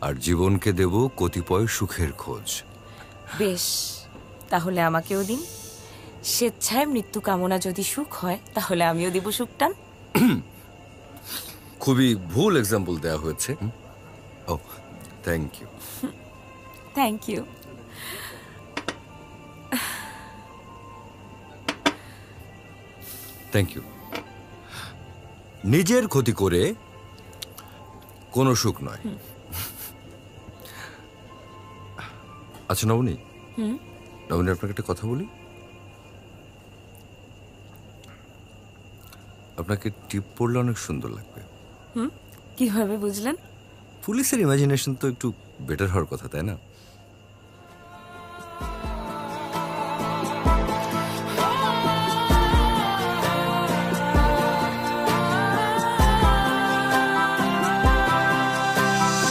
আর জীবনকে দেব কতিপয় সুখের খোঁজ। বেশ, তাহলে আমাকেও দিন। স্বেচ্ছায় মৃত্যু কামনা যদি সুখ হয়, তাহলে আমিও দিব সুখটান। খুবই ভুল এক্সাম্পল দেওয়া হয়েছে। Oh, thank you. Thank you. Thank you. নিজের ক্ষতি করে কোনো সুখ নয়। আচ্ছা নবনী, নবনী আপনাকে একটা কথা বলি। আপনাকে টিপ পড়লে অনেক সুন্দর লাগবে। কিভাবে বুঝলেন? পুলিশের ইমাজিনেশন তো একটু বেটার হওয়ার কথা, তাই না?